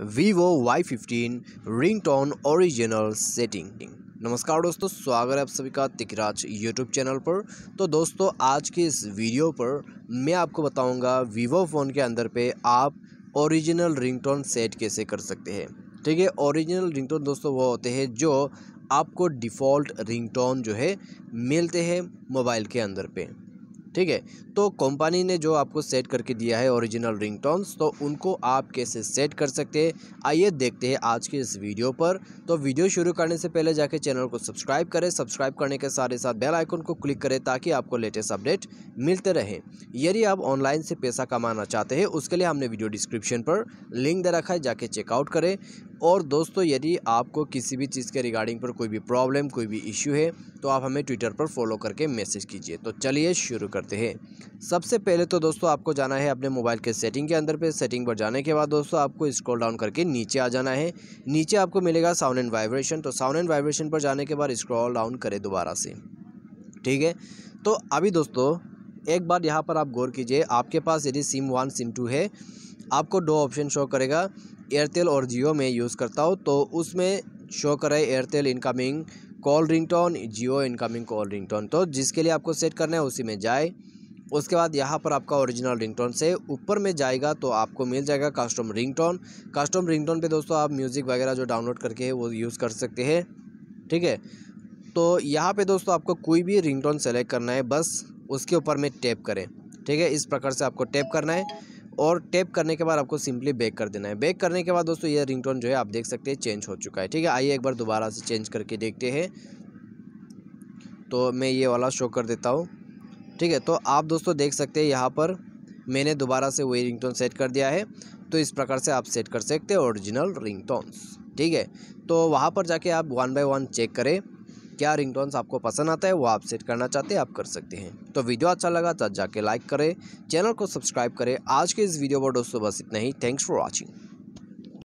Vivo Y15 ringtone original setting. नमस्कार दोस्तों, स्वागत है आप सभी का तिकराज यूट्यूब चैनल पर। तो दोस्तों, आज के इस वीडियो पर मैं आपको बताऊंगा वीवो फ़ोन के अंदर पे आप ओरिजिनल रिंगटोन सेट कैसे कर सकते हैं। ठीक है, ओरिजिनल रिंगटोन दोस्तों वो होते हैं जो आपको डिफ़ॉल्ट रिंगटोन जो है मिलते हैं मोबाइल के अंदर पे। ठीक है, तो कंपनी ने जो आपको सेट करके दिया है ओरिजिनल रिंगटोन्स, तो उनको आप कैसे सेट कर सकते हैं, आइए देखते हैं आज के इस वीडियो पर। तो वीडियो शुरू करने से पहले जाके चैनल को सब्सक्राइब करें, सब्सक्राइब करने के साथ ही साथ बेल आइकन को क्लिक करें ताकि आपको लेटेस्ट अपडेट मिलते रहे। यदि आप ऑनलाइन से पैसा कमाना चाहते हैं, उसके लिए हमने वीडियो डिस्क्रिप्शन पर लिंक दे रखा है, जाके चेकआउट करें। और दोस्तों, यदि आपको किसी भी चीज़ के रिगार्डिंग पर कोई भी प्रॉब्लम, कोई भी इश्यू है, तो आप हमें ट्विटर पर फॉलो करके मैसेज कीजिए। तो चलिए शुरू करते हैं। सबसे पहले तो दोस्तों आपको जाना है अपने मोबाइल के सेटिंग के अंदर पे। सेटिंग पर जाने के बाद दोस्तों आपको स्क्रॉल डाउन करके नीचे आ जाना है। नीचे आपको मिलेगा साउंड एंड वाइब्रेशन, तो साउंड एंड वाइब्रेशन पर जाने के बाद स्क्रॉल डाउन करें दोबारा से। ठीक है, तो अभी दोस्तों एक बार यहाँ पर आप गौर कीजिए, आपके पास यदि सिम 1 सिम 2 है, आपको दो ऑप्शन शो करेगा। एयरटेल और जियो में यूज़ करता हूँ, तो उसमें शो करे एयरटेल इनकमिंग कॉल रिंगटोन, जियो इनकमिंग कॉल रिंगटोन। तो जिसके लिए आपको सेट करना है उसी में जाए। उसके बाद यहाँ पर आपका ओरिजिनल रिंगटोन से ऊपर में जाएगा तो आपको मिल जाएगा कस्टम रिंगटोन। कस्टम रिंगटोन पे दोस्तों आप म्यूज़िक वगैरह जो डाउनलोड करके है वो यूज़ कर सकते हैं। ठीक है, तो यहाँ पे दोस्तों आपको कोई भी रिंगटोन सेलेक्ट करना है, बस उसके ऊपर में टैप करें। ठीक है, इस प्रकार से आपको टैप करना है और टैप करने के बाद आपको सिंपली बैक कर देना है। बैक करने के बाद दोस्तों ये रिंगटोन जो है आप देख सकते हैं चेंज हो चुका है। ठीक है, आइए एक बार दोबारा से चेंज करके देखते हैं। तो मैं ये वाला शो कर देता हूँ। ठीक है, तो आप दोस्तों देख सकते हैं यहाँ पर मैंने दोबारा से वही रिंगटोन सेट कर दिया है। तो इस प्रकार से आप सेट कर सकते हैं ओरिजिनल रिंगटोन्स। ठीक है, तो वहाँ पर जाके आप 1 बाय 1 चेक करें क्या रिंगटोन्स आपको पसंद आता है, वो आप सेट करना चाहते हैं आप कर सकते हैं। तो वीडियो अच्छा लगा तो जाके लाइक करें, चैनल को सब्सक्राइब करें। आज के इस वीडियो पर दोस्तों बस इतना ही। Thanks for watching.